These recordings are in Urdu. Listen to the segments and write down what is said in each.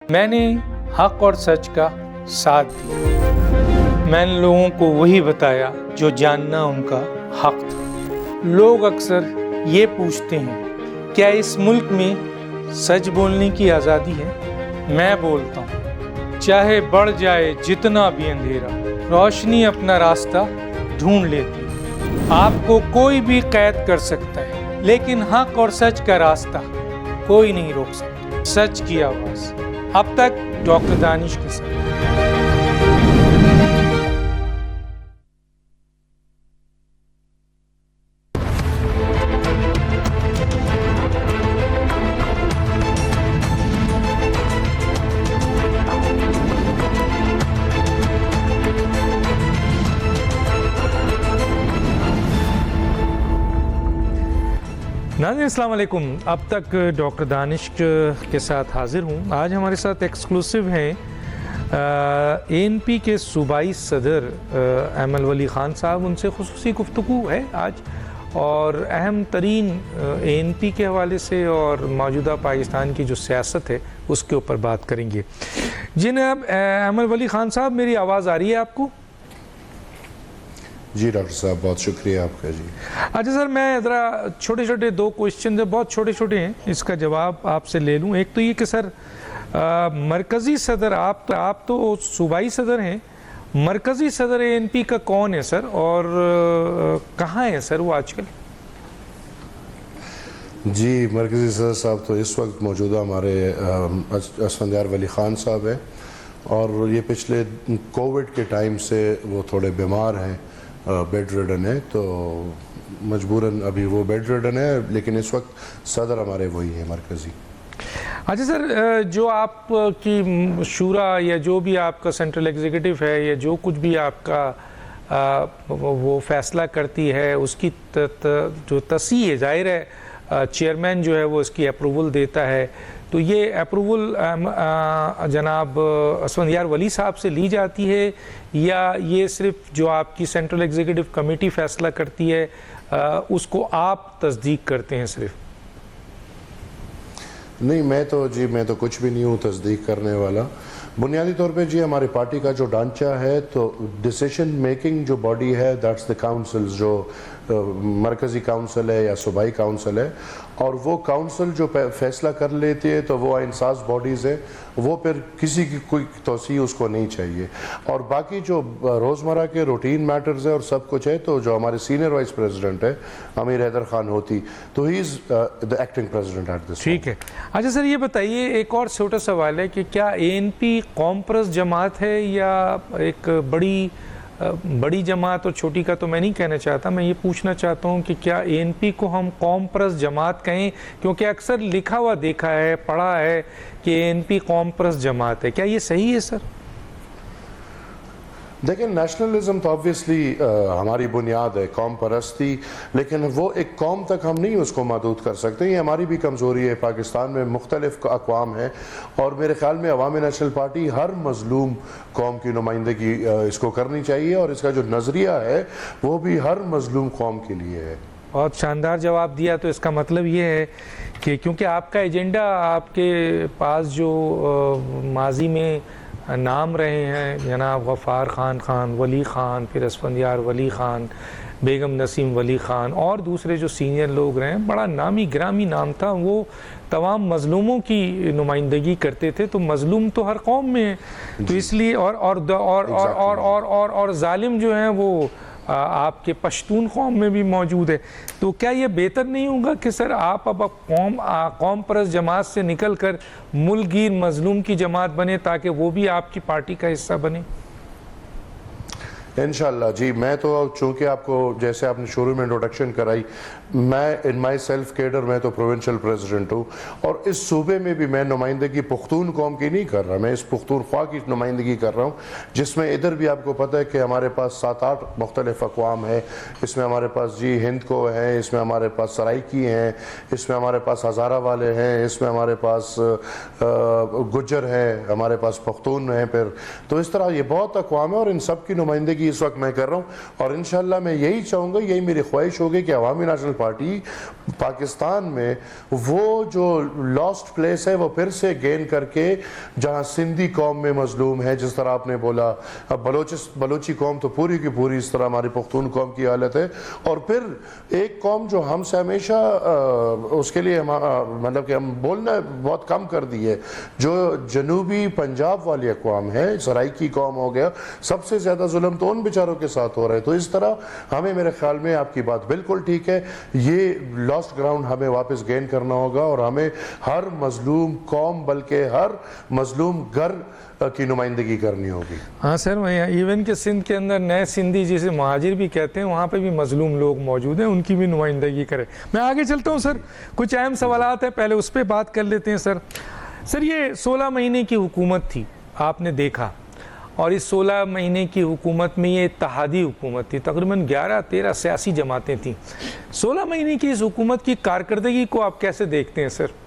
میں نے حق اور سچ کا ساتھ دیا۔ میں نے لوگوں کو وہی بتایا جو جاننا ان کا حق تھا۔ لوگ اکثر یہ پوچھتے ہیں کیا اس ملک میں سچ بولنے کی آزادی ہے؟ میں بولتا ہوں چاہے بڑھ جائے جتنا بھی اندھیرا، روشنی اپنا راستہ ڈھونڈ لیتی ہے۔ آپ کو کوئی بھی قید کر سکتا ہے لیکن حق اور سچ کا راستہ کوئی نہیں روک سکتا۔ سچ کی آواز اب تک ڈاکٹر دانش کے ساتھ۔ ناظرین السلام علیکم، اب تک ڈاکٹر دانش کے ساتھ حاضر ہوں۔ آج ہمارے ساتھ ایکسکلوسیو ہیں اے این پی کے صوبائی صدر ایمل ولی خان صاحب۔ ان سے خصوصی گفتگو ہے آج، اور اہم ترین اے این پی کے حوالے سے اور موجودہ پاکستان کی جو سیاست ہے اس کے اوپر بات کریں گے۔ جناب ایمل ولی خان صاحب، میری آواز آ رہی ہے آپ کو؟ جی ڈاکٹر صاحب، بہت شکریہ آپ کا۔ جی اچھا سر، میں ذرا چھوٹے دو کوشچن بہت چھوٹے ہیں، اس کا جواب آپ سے لے لوں۔ ایک تو یہ کہ سر مرکزی صدر آپ تو صوبائی صدر ہیں، مرکزی صدر اے این پی کا کون ہے سر، اور کہاں ہے سر وہ آج کل؟ جی مرکزی صدر صاحب تو اس وقت موجودہ ہمارے اسفندیار ولی خان صاحب ہیں، اور یہ پچھلے کووڈ کے ٹائم سے وہ تھوڑے بیمار ہیں، بیڈ ریڈن ہے، تو مجبوراً ابھی وہ بیڈ ریڈن ہے، لیکن اس وقت صدر ہمارے وہی ہیں مرکزی۔ اچھا سر، جو آپ کی شورا یا جو بھی آپ کا سینٹرل ایگزیکٹو ہے یا جو کچھ بھی آپ کا وہ فیصلہ کرتی ہے، اس کی جو تصحیح ہے، ظاہر ہے چیئرمین جو ہے وہ اس کی اپروول دیتا ہے، تو یہ اپروول جناب اسفندیار ولی صاحب سے لی جاتی ہے، یا یہ صرف جو آپ کی سینٹرل ایگزیکٹو کمیٹی فیصلہ کرتی ہے اس کو آپ تصدیق کرتے ہیں صرف؟ نہیں، میں تو کچھ بھی نہیں ہوں تصدیق کرنے والا۔ بنیادی طور پہ جی ہماری پارٹی کا جو ڈھانچہ ہے، تو ڈیسیشن میکنگ جو باڈی ہے دیٹس دا کاؤنسل، جو مرکزی کاؤنسل ہے یا صوبائی کاؤنسل ہے، اور وہ کاؤنسل جو فیصلہ کر لیتی ہے تو وہ انساز باڈیز ہے، وہ پھر کسی کی کوئی توسیع اس کو نہیں چاہیے۔ اور باقی جو روزمرہ کے روٹین میٹرز ہے اور سب کچھ ہے، تو جو ہمارے سینئر وائس پریزیڈنٹ ہے امیر حیدر خان ہوتی، تو ہی از دا ایکٹنگ پریزیڈنٹ ایٹ دس۔ ٹھیک ہے۔ اچھا سر، یہ بتائیے، ایک اور چھوٹا سوال ہے کہ کیا اے این پی قوم پرست جماعت ہے یا ایک بڑی جماعت؟ اور چھوٹی کا تو میں نہیں کہنا چاہتا، میں یہ پوچھنا چاہتا ہوں کہ کیا اے این پی کو ہم قوم پرست جماعت کہیں؟ کیونکہ اکثر لکھا ہوا دیکھا ہے، پڑھا ہے کہ اے این پی قوم پرست جماعت ہے، کیا یہ صحیح ہے سر؟ دیکھیں، نیشنلزم تو آبویسلی ہماری بنیاد ہے، قوم پرستی، لیکن وہ ایک قوم تک ہم نہیں اس کو محدود کر سکتے۔ یہ ہماری بھی کمزوری ہے۔ پاکستان میں مختلف اقوام ہیں، اور میرے خیال میں عوامی نیشنل پارٹی ہر مظلوم قوم کی نمائندگی اس کو کرنی چاہیے، اور اس کا جو نظریہ ہے وہ بھی ہر مظلوم قوم کے لیے ہے۔ بہت شاندار جواب دیا۔ تو اس کا مطلب یہ ہے کہ کیونکہ آپ کا ایجنڈا، آپ کے پاس جو ماضی میں نام رہے ہیں، جناب غفار خان ولی خان، پھر اسفندیار ولی خان، بیگم نسیم ولی خان، اور دوسرے جو سینئر لوگ رہے ہیں، بڑا نامی گرامی نام تھا، وہ تمام مظلوموں کی نمائندگی کرتے تھے۔ تو مظلوم تو ہر قوم میں ہے، تو اس لیے اور ظالم جو ہیں وہ آپ کے پشتون قوم میں بھی موجود ہے۔ تو کیا یہ بہتر نہیں ہوگا کہ سر آپ اب قوم پرست جماعت سے نکل کر ملک گیر مظلوم کی جماعت بنے، تاکہ وہ بھی آپ کی پارٹی کا حصہ بنے؟ انشاءاللہ جی، میں تو چونکہ آپ کو جیسے آپ نے شروع میں انٹروڈکشن کرائی، میں ان مائی سیلف کیڈر میں تو پروونشل پریزیڈنٹ ہوں، اور اس صوبے میں بھی میں نمائندگی پختون قوم کی نہیں کر رہا، میں اس پختونخوا کی نمائندگی کر رہا ہوں، جس میں ادھر بھی آپ کو پتہ ہے کہ ہمارے پاس 7-8 مختلف اقوام ہیں۔ اس میں ہمارے پاس جی ہند کو ہیں، اس میں ہمارے پاس سرائکی ہیں، اس میں ہمارے پاس ہزارہ والے ہیں، اس میں ہمارے پاس گجر ہیں، ہمارے پاس پختون ہیں، پھر تو اس طرح یہ بہت اقوام ہیں، اور ان سب کی نمائندگی اس وقت میں کر رہا ہوں، اور انشاءاللہ میں یہی چاہوں گا، یہی میری خواہش ہوگی کہ عوامی نیشنل پارٹی پاکستان میں وہ جو لاسٹ پلیس ہے وہ پھر سے گین کر کے، جہاں سندھی قوم میں مظلوم ہے جس طرح آپ نے بولا، اب بلوچی قوم تو پوری کی پوری اس طرح ہماری پختون قوم کی حالت ہے، اور پھر ایک قوم جو ہم سے ہمیشہ اس کے لیے مطلب کہ ہم بولنا بہت کم کر دی ہے، جو جنوبی پنجاب والی اقوام ہے، سرائکی قوم ہو گیا، سب سے زیادہ ظلم تو ان بیچاروں کے ساتھ ہو رہا ہے۔ تو اس طرح ہمیں، میرے خیال میں آپ کی بات بالکل ٹھیک ہے، یہ لاسٹ گراؤنڈ ہمیں واپس گین کرنا ہوگا، اور ہمیں ہر مظلوم قوم بلکہ ہر مظلوم گھر کی نمائندگی کرنی ہوگی۔ ہاں سر، ایون کہ سندھ کے اندر نئے سندھی جسے مہاجر بھی کہتے ہیں، وہاں پہ بھی مظلوم لوگ موجود ہیں، ان کی بھی نمائندگی کرے۔ میں آگے چلتا ہوں سر، کچھ اہم سوالات ہیں، پہلے اس پہ بات کر لیتے ہیں سر۔ سر یہ 16 مہینے کی حکومت تھی، آپ نے دیکھا، اور اس 16 مہینے کی حکومت میں یہ اتحادی حکومت تھی، تقریباً 11-13 سیاسی جماعتیں تھیں۔ 16 مہینے کی اس حکومت کی کارکردگی کو آپ کیسے دیکھتے ہیں سر؟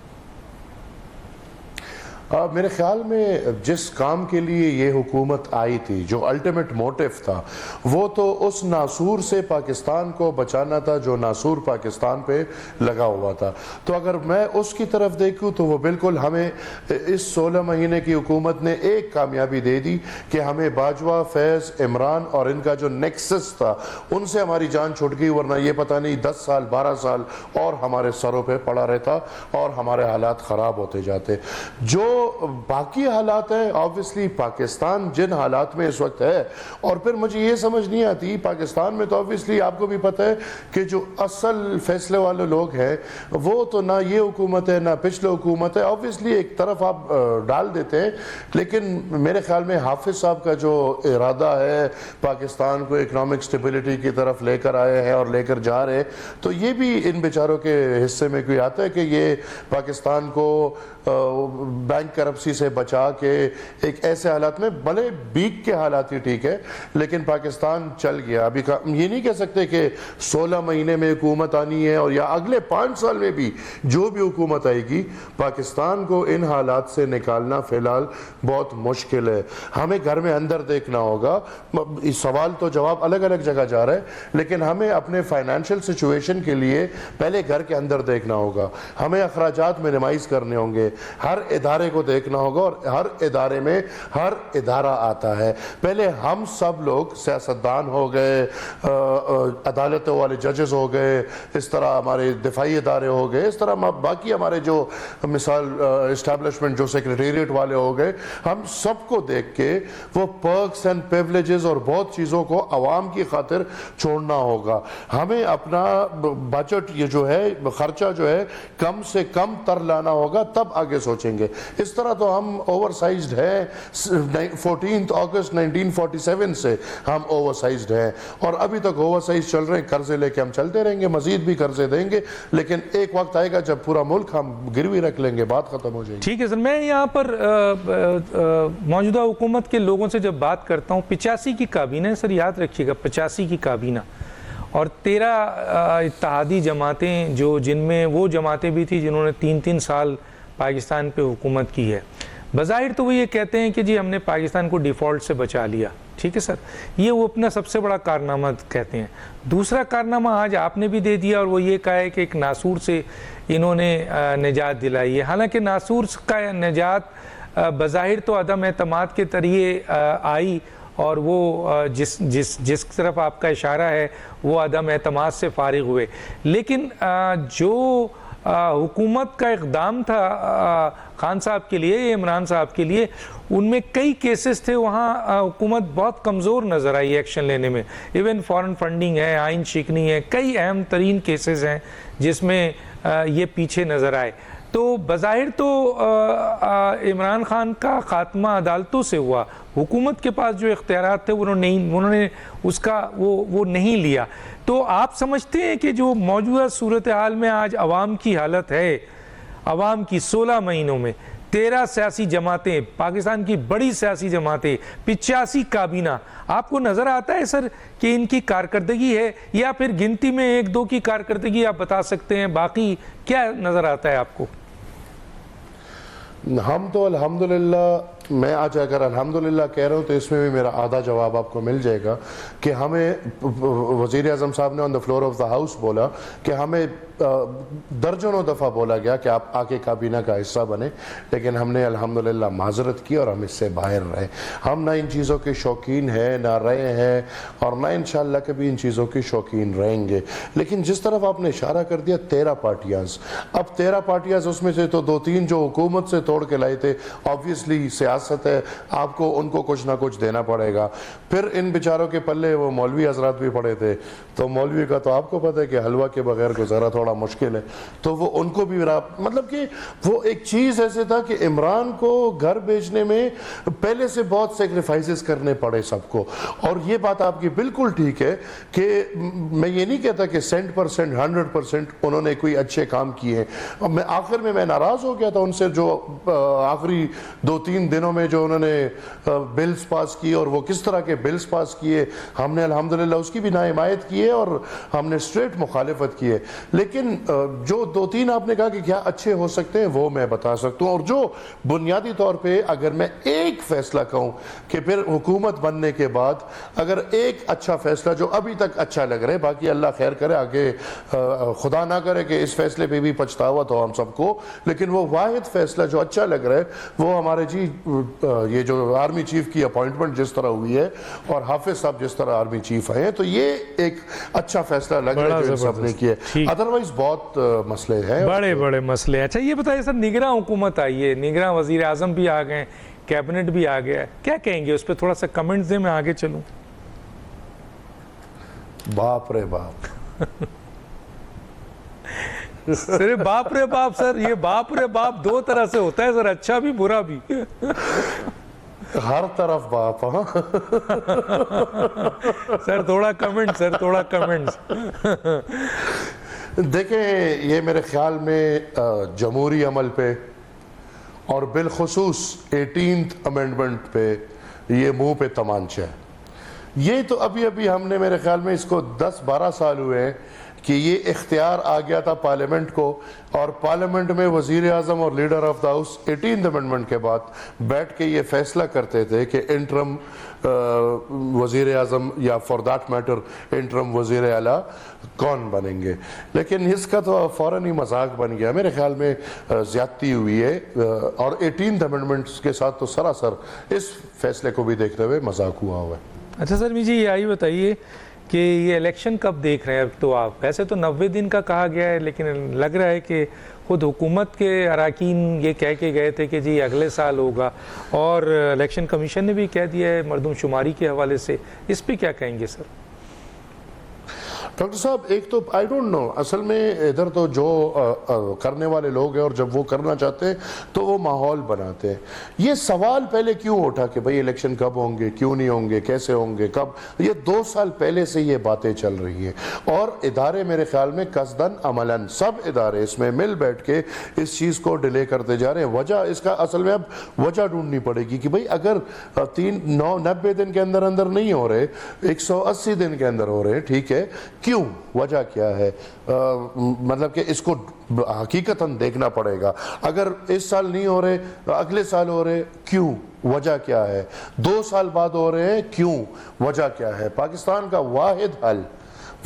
میرے خیال میں جس کام کے لیے یہ حکومت آئی تھی، جو الٹیمیٹ موٹیو تھا، وہ تو اس ناسور سے پاکستان کو بچانا تھا جو ناسور پاکستان پہ لگا ہوا تھا۔ تو اگر میں اس کی طرف دیکھوں تو وہ بالکل ہمیں اس 16 مہینے کی حکومت نے ایک کامیابی دے دی کہ ہمیں باجوہ، فیض، عمران اور ان کا جو نیکسس تھا ان سے ہماری جان چھوٹ گئی، ورنہ یہ پتہ نہیں 10 سال 12 سال اور ہمارے سروں پہ پڑا رہتا اور ہمارے حالات خراب ہوتے جاتے۔ جو باقی حالات ہیں، obviously پاکستان جن حالات میں اس وقت ہے، اور پھر مجھے یہ سمجھ نہیں آتی، پاکستان میں تو obviously آپ کو بھی پتہ ہے کہ جو اصل فیصلے والے لوگ ہیں وہ تو نہ یہ حکومت ہے نہ پچھلے حکومت ہے، obviously ایک طرف آپ ڈال دیتے ہیں، لیکن میرے خیال میں حافظ صاحب کا جو ارادہ ہے پاکستان کو اکنامک سٹیبلٹی کی طرف لے کر آئے ہیں اور لے کر جا رہے ہیں، تو یہ بھی ان بیچاروں کے حصے میں کوئی آتا ہے کہ یہ پاکستان کو بینک کرپسی سے بچا کے ایک ایسے حالات میں، بھلے بیک کے حالات ہی ٹھیک ہے لیکن پاکستان چل گیا۔ ابھی یہ نہیں کہہ سکتے کہ 16 مہینے میں حکومت آنی ہے اور یا اگلے 5 سال میں بھی جو بھی حکومت آئے گی، پاکستان کو ان حالات سے نکالنا فی الحال بہت مشکل ہے۔ ہمیں گھر میں اندر دیکھنا ہوگا، سوال تو جواب الگ الگ جگہ جا رہا ہے، لیکن ہمیں اپنے فائنینشیل سچویشن کے لیے پہلے گھر کے اندر دیکھنا ہوگا، ہمیں اخراجات منیمائز کرنے ہوں گے، ہر ادارے کو دیکھنا ہوگا، اور ہر ادارے میں ہر ادارہ آتا ہے۔ پہلے ہم سب لوگ سیاستدان ہو گئے، عدالتوں والے ججز ہو گئے، اس طرح ہمارے دفاعی ادارے ہو گئے، اس طرح باقی ہمارے جو مثال اسٹیبلشمنٹ جو سیکریٹریٹ والے ہو گئے، ہم سب کو دیکھ کے وہ پرکس اینڈ پریولیجز اور بہت چیزوں کو عوام کی خاطر چھوڑنا ہوگا۔ ہمیں اپنا بجٹ یہ جو ہے، خرچہ جو ہے، کم سے کم تر لانا ہوگا، تب آگے سوچیں گے۔ اس طرح تو ہم اوور سائزڈ ہیں، 14 اگست 1947 سے ہم اوور سائزڈ ہیں، اور ابھی تک اوور سائز چل رہے ہیں، قرضے لے کے ہم چلتے رہیں گے، مزید بھی قرضے دیں گے، لیکن ایک وقت آئے گا جب پورا ملک ہم گروی رکھ لیں گے، بات ختم ہو جائے گی۔ ٹھیک ہے سر، میں یہاں پر موجودہ حکومت کے لوگوں سے جب بات کرتا ہوں، 85 کی کابینہ ہے سر، یاد رکھیے گا 85 کی کابینہ، اور 13 اتحادی جماعتیں، جو جن میں وہ جماعتیں بھی تھی جنہوں نے 3 سال پاکستان پہ حکومت کی ہے۔ بظاہر تو وہ یہ کہتے ہیں کہ جی ہم نے پاکستان کو ڈیفالٹ سے بچا لیا، ٹھیک ہے سر، یہ وہ اپنا سب سے بڑا کارنامہ کہتے ہیں۔ دوسرا کارنامہ آج آپ نے بھی دے دیا، اور وہ یہ کہا ہے کہ ایک ناسور سے انہوں نے نجات دلائی ہے، حالانکہ ناسور کا نجات بظاہر تو عدم اعتماد کے ذریعے آئی، اور وہ جس طرف آپ کا اشارہ ہے وہ عدم اعتماد سے فارغ ہوئے، لیکن جو حکومت کا اقدام تھا خان صاحب کے لیے، عمران صاحب کے لیے، ان میں کئی کیسز تھے وہاں حکومت بہت کمزور نظر آئی ایکشن لینے میں، ایون فارن فنڈنگ ہے، آئین شکنی ہے، کئی اہم ترین کیسز ہیں جس میں یہ پیچھے نظر آئے۔ تو بظاہر تو عمران خان کا خاتمہ عدالتوں سے ہوا، حکومت کے پاس جو اختیارات تھے انہوں نے اس کا وہ نہیں لیا۔ تو آپ سمجھتے ہیں کہ جو موجودہ صورتحال میں آج عوام کی حالت ہے، عوام کی 16 مہینوں میں 13 سیاسی جماعتیں، پاکستان کی بڑی سیاسی جماعتیں، 85 کابینہ، آپ کو نظر آتا ہے سر کہ ان کی کارکردگی ہے، یا پھر گنتی میں 1-2 کی کارکردگی آپ بتا سکتے ہیں، باقی کیا نظر آتا ہے آپ کو؟ ہم تو الحمدللہ میں آج اگر الحمدللہ کہہ رہا ہوں تو اس میں بھی میرا آدھا جواب آپ کو مل جائے گا کہ ہمیں وزیر اعظم صاحب نے on the floor of the house بولا کہ ہمیں درجنوں دفعہ بولا گیا کہ آپ آ کے کابینہ کا حصہ بنے، لیکن ہم نے الحمدللہ معذرت کی اور ہم اس سے باہر رہے. ہم نہ ان چیزوں کے شوقین ہیں، نہ رہے ہیں، اور نہ انشاءاللہ کبھی ان چیزوں کے شوقین رہیں گے. لیکن جس طرف آپ نے اشارہ کر دیا 13 پارٹیاں، اب 13 پارٹیاں اس میں سے تو 2-3 جو حکومت سے توڑ کے لائے تھے، آبویسلی سیاست ہے، آپ کو ان کو کچھ نہ کچھ دینا پڑے گا. پھر ان بیچاروں کے پلے وہ مولوی حضرات بھی پڑے تھے، تو مولوی کا تو آپ کو پتہ ہے کہ حلوہ کے بغیر گزارا تھوڑا مشکل ہے، تو وہ ان کو بھی مطلب کہ وہ ایک چیز ایسے تھا کہ عمران کو گھر بھیجنے میں پہلے سے بہت سیکریفائسز کرنے پڑے سب کو. اور یہ بات آپ کی بالکل ٹھیک ہے کہ میں یہ نہیں کہتا کہ 100% 100% انہوں نے کوئی اچھے کام کیے ہیں. میں آخر میں ناراض ہو گیا تھا ان سے، جو آخری 2-3 دنوں میں جو انہوں نے بلز پاس کیے اور وہ کس طرح کے بلز پاس کیے، ہم نے الحمدللہ اس کی بھی ناحمایت کی ہے اور ہم نے اسٹریٹ مخالفت کی ہے. لیکن جو 2-3 آپ نے کہا کہ کیا اچھے ہو سکتے ہیں، وہ میں بتا سکتا ہوں. اور جو بنیادی طور پہ اگر میں ایک فیصلہ کہوں کہ پھر حکومت بننے کے بعد اگر ایک اچھا فیصلہ جو ابھی تک اچھا لگ رہا ہے، باقی اللہ خیر کرے، آگے خدا نہ کرے کہ اس فیصلے پہ بھی پچھتاوا تو ہم سب کو، لیکن وہ واحد فیصلہ جو اچھا لگ رہا ہے وہ ہمارے یہ جو آرمی چیف کی اپوائنٹمنٹ جس طرح ہوئی ہے اور حافظ صاحب جس طرح آرمی چیف ہیں، تو یہ ایک اچھا فیصلہ لگ رہا ہے جو ان سب نے کیا ہے. ادروائز بہت مسئلے ہیں، بڑے مسئلے ہیں. اچھا یہ بتائیے سر، نگراں حکومت آئی ہے، نگراں وزیر اعظم بھی آ گئے، کیبنٹ بھی آ گیا ہے، کیا کہیں گے اس پہ؟ تھوڑا سا کمنٹس دیں، میں آگے چلوں. باپ رے باپ صرف باپ رے باپ سر، یہ باپ رے باپ 2 طرح سے ہوتا ہے سر، اچھا بھی برا بھی. ہر طرف باپ. ہاں سر تھوڑا کمنٹ، سر تھوڑا کمنٹس. دیکھیں، یہ میرے خیال میں جمہوری عمل پہ اور بالخصوص 18th امینڈمنٹ پہ یہ منہ پہ تمانچہ ہے. یہ تو ابھی ہم نے میرے خیال میں اس کو 10-12 سال ہوئے ہیں کہ یہ اختیار آ گیا تھا پارلیمنٹ کو، اور پارلیمنٹ میں وزیر اعظم اور leader of the house 18th amendment کے بعد بیٹھ کے یہ فیصلہ کرتے تھے کہ انٹرم وزیر اعظم یا فار دیٹ میٹر انٹرم وزیر اعلیٰ کون بنیں گے. لیکن اس کا تو فوراً ہی مذاق بن گیا. میرے خیال میں زیادتی ہوئی ہے، اور 18th امینڈمنٹ کے ساتھ تو سراسر اس فیصلے کو بھی دیکھتے ہوئے مذاق ہوا ہے. اچھا سر مجھے یہ آئی بتائیے کہ یہ الیکشن کب دیکھ رہے ہیں؟ تو آپ ویسے تو 90 دن کا کہا گیا ہے، لیکن لگ رہا ہے کہ خود حکومت کے اراکین یہ کہہ کے گئے تھے کہ جی اگلے سال ہوگا، اور الیکشن کمیشن نے بھی کہہ دیا ہے مردم شماری کے حوالے سے. اس پہ کیا کہیں گے سر؟ ڈاکٹر صاحب، ایک تو آئی ڈونٹ نو، اصل میں ادھر تو جو کرنے والے لوگ ہیں اور جب وہ کرنا چاہتے ہیں تو وہ ماحول بناتے ہیں. یہ سوال پہلے کیوں اٹھا کہ بھئی الیکشن کب ہوں گے، کیوں نہیں ہوں گے، کیسے ہوں گے، کب؟ یہ 2 سال پہلے سے یہ باتیں چل رہی ہیں، اور ادارے میرے خیال میں قصداً عملاً سب ادارے اس میں مل بیٹھ کے اس چیز کو ڈیلے کرتے جا رہے ہیں. وجہ اس کا اصل میں اب وجہ ڈھونڈنی پڑے گی کہ بھئی اگر 90 دن کے اندر نہیں ہو رہے، 180 دن کے اندر ہو رہے، ٹھیک ہے، کیوں؟ وجہ کیا ہے؟ مطلب کہ اس کو حقیقتاً دیکھنا پڑے گا. اگر اس سال نہیں ہو رہے، اگلے سال ہو رہے، کیوں؟ وجہ کیا ہے؟ 2 سال بعد ہو رہے ہیں، کیوں؟ وجہ کیا ہے؟ پاکستان کا واحد حل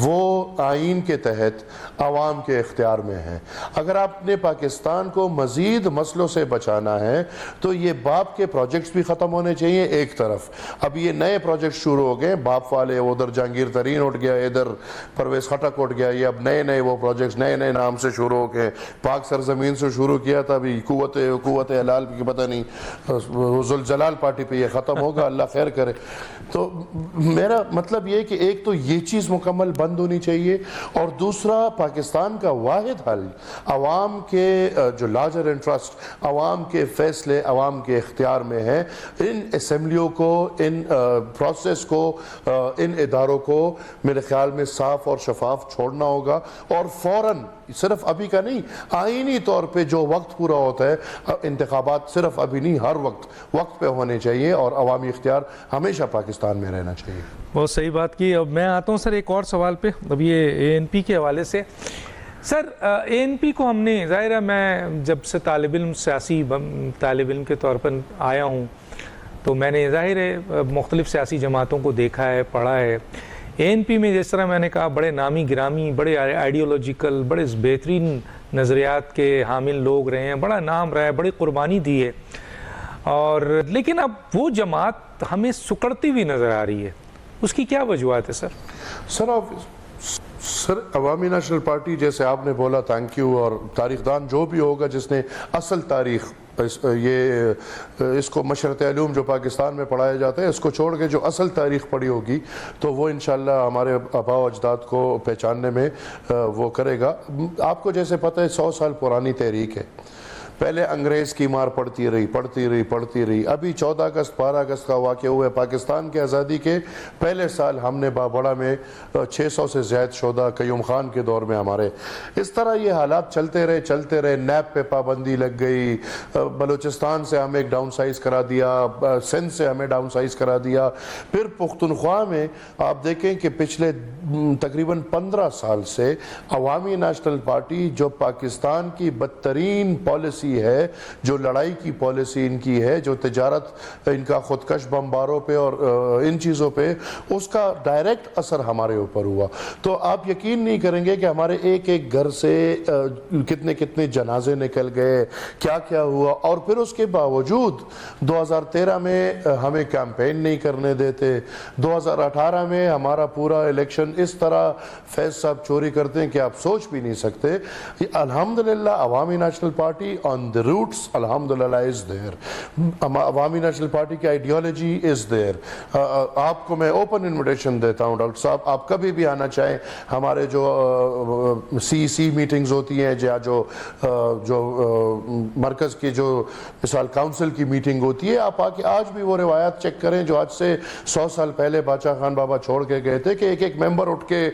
وہ آئین کے تحت عوام کے اختیار میں ہے. اگر آپ نے پاکستان کو مزید مسئلوں سے بچانا ہے تو یہ باپ کے پروجیکٹس بھی ختم ہونے چاہیے ایک طرف. اب یہ نئے پروجیکٹس شروع ہو گئے، باپ والے، ادھر جہانگیر ترین اٹھ گیا، ادھر پرویز خٹک اٹھ گیا. یہ اب نئے وہ پروجیکٹس نئے نام سے شروع ہو گئے. پاک سرزمین سے شروع کیا تھا، ابھی قوت حلال کی پتہ نہیں ذوالجلال پارٹی پہ یہ ختم ہوگا، اللہ خیر کرے. تو میرا مطلب یہ کہ ایک تو یہ چیز مکمل بند ہونی چاہیے، اور دوسرا پاکستان کا واحد حل عوام کے جو لارجر انٹرسٹ، عوام کے فیصلے عوام کے اختیار میں ہیں. ان اسمبلیوں کو، ان پروسیس کو، ان اداروں کو میرے خیال میں صاف اور شفاف چھوڑنا ہوگا، اور فوراً، صرف ابھی کا نہیں، آئینی طور پہ جو وقت پورا ہوتا ہے، انتخابات صرف ابھی نہیں، ہر وقت پہ ہونے چاہیے، اور عوامی اختیار ہمیشہ پاکستان میں رہنا چاہیے. بہت صحیح بات کی. اب میں آتا ہوں سر ایک اور سوال پہ. اب یہ ANP کے حوالے سے سر، ANP کو ہم نے، ظاہر ہے میں جب سے سیاسی طالب علم کے طور پر آیا ہوں، تو میں نے ظاہر ہے مختلف سیاسی جماعتوں کو دیکھا ہے، پڑھا ہے. ANP میں جس طرح میں نے کہا بڑے نامی گرامی، بڑے آئیڈیولوجیکل، بڑے بہترین نظریات کے حامل لوگ رہے ہیں، بڑا نام رہا ہے، بڑی قربانی دی ہے. اور لیکن اب وہ جماعت ہمیں سکڑتی ہوئی نظر آ رہی ہے، اس کی کیا وجوہات ہے سر؟ سر عوامی نیشنل پارٹی جیسے آپ نے بولا، تھینک یو، اور تاریخ دان جو بھی ہوگا جس نے اصل تاریخ اس کو مشرق علوم جو پاکستان میں پڑھایا جاتا ہے، اس کو چھوڑ کے جو اصل تاریخ پڑھی ہوگی تو وہ انشاءاللہ ہمارے آباء و اجداد کو پہچاننے میں وہ کرے گا. آپ کو جیسے پتہ ہے 100 سال پرانی تحریک ہے. پہلے انگریز کی مار پڑتی رہی. ابھی 14 اگست 12 اگست کا واقعہ ہوا ہے. پاکستان کی آزادی کے پہلے سال ہم نے بابڑا میں 600 سے زائد شہداء قیوم خان کے دور میں ہمارے. اس طرح یہ حالات چلتے رہے. نیب پہ پابندی لگ گئی. بلوچستان سے ہمیں ایک ڈاؤن سائز کرا دیا. سندھ سے ہمیں ڈاؤن سائز کرا دیا. پھر پختونخوا میں آپ دیکھیں کہ پچھلے تقریباً 15 سال سے عوامی نیشنل پارٹی جو پاکستان کی بدترین پالیسی ہے، جو لڑائی کی پالیسی ان کی ہے، جو تجارت ان کا خودکش بمباروں پہ اور ان چیزوں پہ، اس کا ڈائریکٹ اثر ہمارے اوپر ہوا. تو آپ یقین نہیں کریں گے کہ ہمارے ایک ایک گھر سے کتنے جنازے نکل گئے، کیا ہوا. اور پھر اس کے باوجود 2013 میں ہمیں کیمپین نہیں کرنے دیتے. 2018 میں ہمارا پورا الیکشن اس طرح فیض صاحب چوری کرتے ہیں کہ آپ سوچ بھی نہیں سکتے. الحمدللہ عوامی national party on the roots alhamdulillah is there. عوامی نیشنل پارٹی کی آئیڈیالوجی is there. آپ کو میں اوپن انویٹیشن دیتا ہوں ڈاکٹر صاحب، آپ کبھی بھی آنا چاہیں. ہمارے جو سی میٹنگز ہوتی ہیں یا جو مرکز کی جو مثال کاؤنسل کی میٹنگ ہوتی ہے، آپ آ کے آج بھی وہ روایات چیک کریں جو آج سے 100 سال پہلے باچا خان بابا چھوڑ کے گئے تھے، کہ ایک ممبر اٹھ کے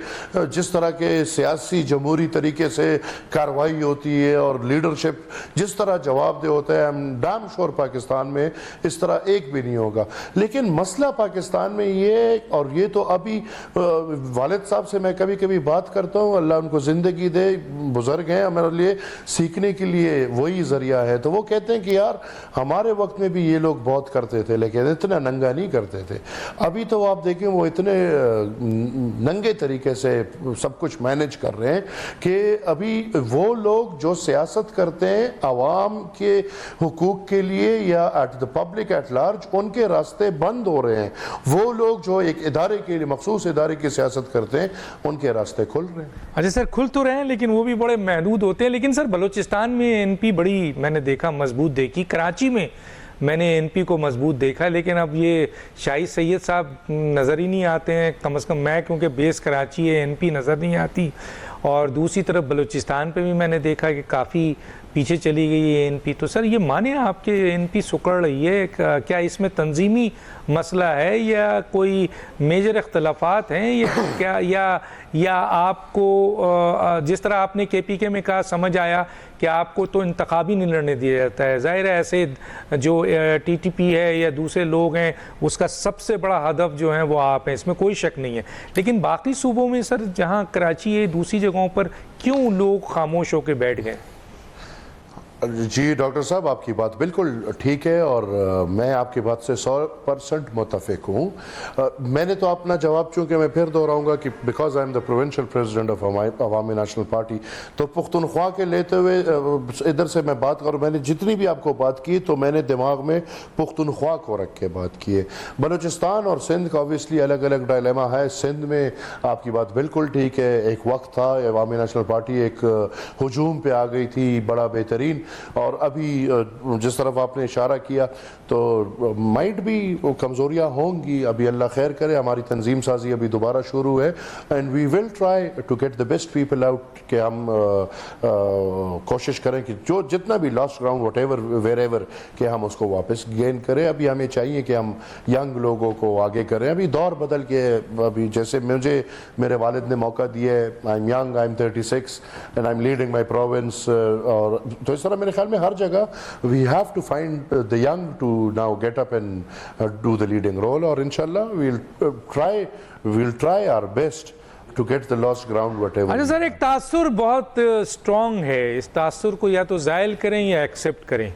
جس طرح کے سیاسی جمہوری طریقے سے کاروائی ہوتی ہے اور لیڈرشپ جس طرح جواب دہ ہوتا ہے، ہم ڈام شور پاکستان میں اس طرح ایک بھی نہیں ہوگا. لیکن مسئلہ پاکستان میں یہ، اور یہ تو ابھی والد صاحب سے میں کبھی بات کرتا ہوں، اللہ ان کو زندگی دے، بزرگ ہیں ہمارے لیے، سیکھنے کے لیے وہی ذریعہ ہے. تو وہ کہتے ہیں کہ یار ہمارے وقت میں بھی یہ لوگ بہت کرتے تھے لیکن اتنا ننگا نہیں کرتے تھے. ابھی تو آپ دیکھیں وہ اتنے ننگے طریقے سے سب کچھ مینج کر رہے ہیں کہ ابھی وہ لوگ جو سیاست کرتے ہیں عوام کے حقوق کے لیے یا at the public at large, ان کے راستے بند ہو رہے ہیں. وہ لوگ جو ایک ادارے کے لیے، مخصوص ادارے کی سیاست کرتے ہیں، ان کے راستے کھل رہے ہیں. اچھا سر، کھل تو رہے ہیں لیکن وہ بھی بڑے محدود ہوتے ہیں. لیکن سر بلوچستان میں ANP بڑی میں نے دیکھا مضبوط دیکھی. کراچی میں میں نے ANP کو مضبوط دیکھا، لیکن اب یہ شاہد سید صاحب نظر ہی نہیں آتے ہیں. کم از کم میں کیونکہ بیس کراچی ہے، ANP نظر نہیں آتی. اور دوسری طرف بلوچستان پہ بھی میں نے دیکھا کہ کافی پیچھے چلی گئی ہے ANP. تو سر یہ مانیں آپ کے ANP سکڑ رہی ہے، کیا اس میں تنظیمی مسئلہ ہے یا کوئی میجر اختلافات ہیں یا آپ کو جس طرح آپ نے KPK میں کہا سمجھ آیا کہ آپ کو تو انتخابی نہیں لڑنے دیا جاتا ہے؟ ظاہر ہے ایسے جو TTP ہے یا دوسرے لوگ ہیں، اس کا سب سے بڑا ہدف جو ہے وہ آپ ہیں، اس میں کوئی شک نہیں ہے. لیکن باقی صوبوں میں سر، جہاں کراچی ہے، دوسری جگہوں پر کیوں لوگ خاموش ہو کے بیٹھ گئے؟ جی ڈاکٹر صاحب، آپ کی بات بالکل ٹھیک ہے اور میں آپ کی بات سے 100% متفق ہوں. میں نے تو اپنا جواب، چونکہ میں پھر دہراؤں گا کہ because I am the provincial president of عوامی نیشنل پارٹی، تو پختونخوا کے لیتے ہوئے ادھر سے میں بات کروں. میں نے جتنی بھی آپ کو بات کی تو میں نے دماغ میں پختونخوا کو رکھ کے بات کی ہے. بلوچستان اور سندھ کا اوبیسلی الگ الگ ڈائلیما ہے. سندھ میں آپ کی بات بالکل ٹھیک ہے، ایک وقت تھا عوامی نیشنل پارٹی ایک ہجوم پہ آ گئی تھی بڑا بہترین، اور ابھی جس طرف آپ نے اشارہ کیا تو مائٹ بھی کمزوریاں ہوں گی. ابھی اللہ خیر کرے، ہماری تنظیم سازی ابھی دوبارہ شروع ہے and we will try to get the best people out, کہ ہم کوشش کریں کہ جو جتنا بھی lost ground whatever wherever کہ ہم اس کو واپس گین کریں. ابھی ہمیں چاہیے کہ ہم ینگ لوگوں کو آگے کریں. ابھی دور بدل کے، ابھی جیسے مجھے میرے والد نے موقع دیا ہے، I am young, I am 36 and I am leading my province. اور تو اس طرح میرے خیال میں ہر جگہ we have to find the young to now get up and do the leading role, اور انشاءاللہ we'll try our best to get the lost ground whatever. اچھا سر، ایک تاثر بہت اسٹرانگ ہے، اس تاثر کو یا تو زائل کریں یا ایکسیپٹ کریں.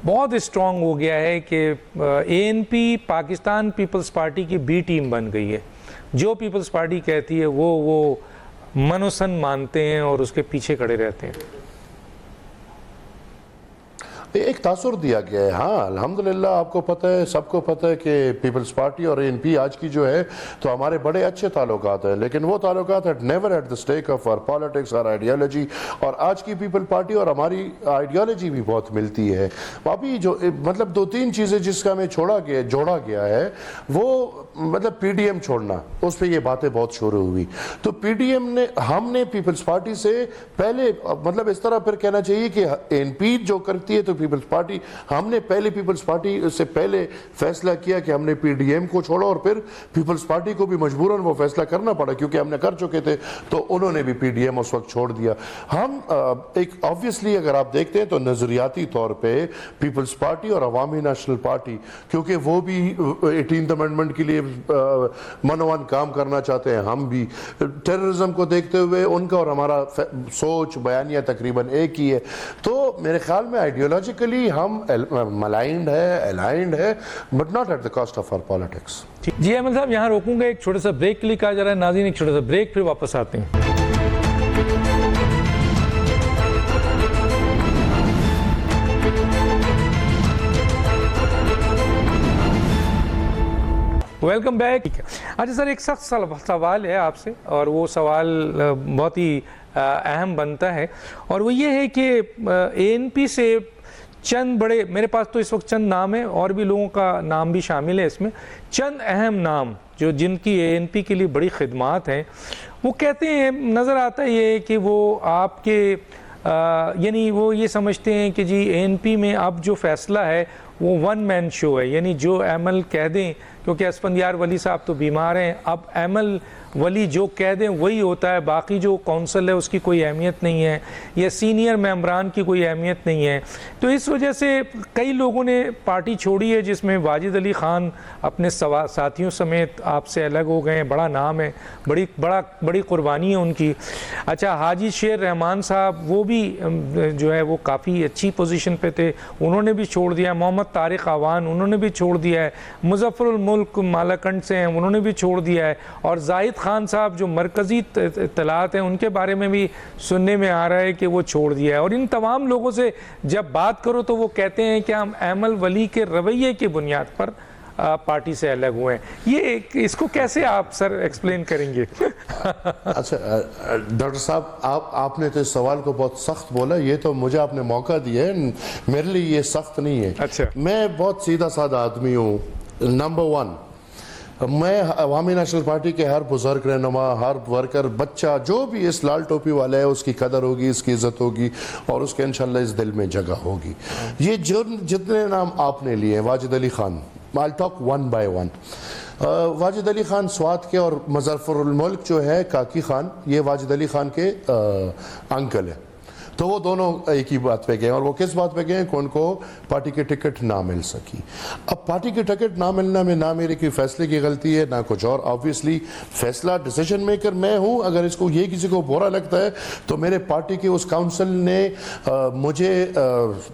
بہت اسٹرانگ ہو گیا ہے کہ A N P Pakistan peoples party کی بی ٹیم بن گئی ہے. جو پیپلز پارٹی کہتی ہے وہ منوسن مانتے ہیں اور اس کے پیچھے کھڑے رہتے ہیں. ایک تاثر دیا گیا ہے. ہاں الحمدللہ آپ کو پتہ ہے, سب کو پتہ ہے کہ پیپلز پارٹی اور اے این پی آج کی جو ہے تو ہمارے بڑے اچھے تعلقات ہیں, لیکن وہ تعلقات never at the stake of our politics اور آئیڈیالوجی. اور آج کی پیپل پارٹی اور ہماری آئیڈیالوجی بھی بہت ملتی ہے. ابھی جو مطلب 2-3 چیزیں جس کا ہمیں جوڑا گیا ہے وہ مطلب پی ڈی ایم چھوڑنا, اس پہ یہ باتیں بہت شروع ہوئی. تو پی ڈی ایم نے, ہم نے پیپلز پارٹی سے پہلے مطلب اس طرح پھر کہنا چاہیے کہ اے این پی جو کرتی ہے تو پیپلز پارٹی, ہم نے پہلے پیپلز پارٹی سے پہلے فیصلہ کیا کہ ہم نے پی ڈی ایم کو چھوڑا, اور پھر پیپلز پارٹی کو بھی مجبوراً وہ فیصلہ کرنا پڑا کیونکہ ہم نے کر چکے تھے, تو انہوں نے بھی پی ڈی ایم اس وقت چھوڑ دیا. ہم ایک آبویسلی اگر آپ دیکھتے ہیں تو نظریاتی طور پہ پیپلز پارٹی اور عوامی نیشنل پارٹی, کیونکہ وہ بھی 18th امینڈمنٹ کے لیے منوان کام کرنا چاہتے ہیں, ہم بھی ٹیررزم کو دیکھتے ہوئے ان کا اور ہمارا سوچ بیانیہ تقریباً ایک ہی ہے. تو میرے خیال میں آئیڈیولوجیکلی ہم ملائنڈ ہے, الائنڈ ہے, but not at the cost of our politics. جی احمد صاحب, یہاں روکوں گا, ایک چھوٹا سا بریک کے لیے کہا جا رہا ہے. ناظرین ایک چھوٹا سا بریک, پھر واپس آتے ہیں. Welcome back. اچھا سر, ایک سخت سوال ہے آپ سے, اور وہ سوال بہت ہی اہم بنتا ہے, اور وہ یہ ہے کہ اے این پی سے چند بڑے, میرے پاس تو اس وقت چند نام ہیں, اور بھی لوگوں کا نام بھی شامل ہے اس میں, چند اہم نام جو جن کی اے این پی کے لیے بڑی خدمات ہیں, وہ کہتے ہیں, نظر آتا ہے یہ کہ وہ آپ کے یعنی وہ یہ سمجھتے ہیں کہ جی اے این پی میں اب جو فیصلہ ہے وہ ون مین شو ہے, یعنی جو ایمل کہہ دیں, کیونکہ اسفندیار ولی صاحب تو بیمار ہیں, اب ایمل ولی جو کہہ دیں وہی ہوتا ہے, باقی جو کونسل ہے اس کی کوئی اہمیت نہیں ہے, یا سینئر ممبران کی کوئی اہمیت نہیں ہے. تو اس وجہ سے کئی لوگوں نے پارٹی چھوڑی ہے, جس میں واجد علی خان اپنے ساتھیوں سمیت آپ سے الگ ہو گئے ہیں, بڑا نام ہے, بڑی قربانی ہے ان کی. اچھا, حاجی شیر رحمان صاحب وہ بھی جو ہے وہ کافی اچھی پوزیشن پہ تھے, انہوں نے بھی چھوڑ دیا. محمد طارق اعوان انہوں نے بھی چھوڑ دیا ہے. مظفر الملک مالاکنڈ سے ہیں, انہوں نے بھی چھوڑ دیا ہے. اور زاہد خان صاحب جو مرکزی اطلاعات ہیں ان کے بارے میں بھی سننے میں آ رہا ہے کہ وہ چھوڑ دیا ہے. اور ان تمام لوگوں سے جب بات کرو تو وہ کہتے ہیں کہ ہم ایمل ولی کے رویے کی بنیاد پر پارٹی سے الگ ہوئے ہیں. یہ اس کو کیسے آپ سر ایکسپلین کریں گے؟ اچھا ڈاکٹر صاحب, آپ نے تو اس سوال کو بہت سخت بولا, یہ تو مجھے آپ نے موقع دیا ہے, میرے لیے یہ سخت نہیں ہے. اچھا, میں بہت سیدھا سادہ آدمی ہوں. نمبر 1, میں عوامی نیشنل پارٹی کے ہر بزرگ رہنما, ہر ورکر, بچہ جو بھی اس لال ٹوپی والا ہے اس کی قدر ہوگی, اس کی عزت ہوگی, اور اس کے انشاءاللہ اس دل میں جگہ ہوگی. یہ جتنے نام آپ نے لیے, Wajid Ali Khan, I'll talk one by one. Wajid Ali Khan Swat کے, اور مظفر الملک جو ہے کاکی خان, یہ واجد علی خان کے انکل ہیں. تو وہ دونوں ایک ہی بات پہ گئے, اور وہ کس بات پہ گئے کہ ان کو پارٹی کی ٹکٹ نہ مل سکی. اب پارٹی کی ٹکٹ نہ ملنا میں نہ میرے کی فیصلے کی غلطی ہے نہ کچھ اور. آبویسلی فیصلہ ڈیسیجن میکر میں ہوں. اگر اس کو یہ کسی کو برا لگتا ہے تو میرے پارٹی کی اس کاؤنسل نے مجھے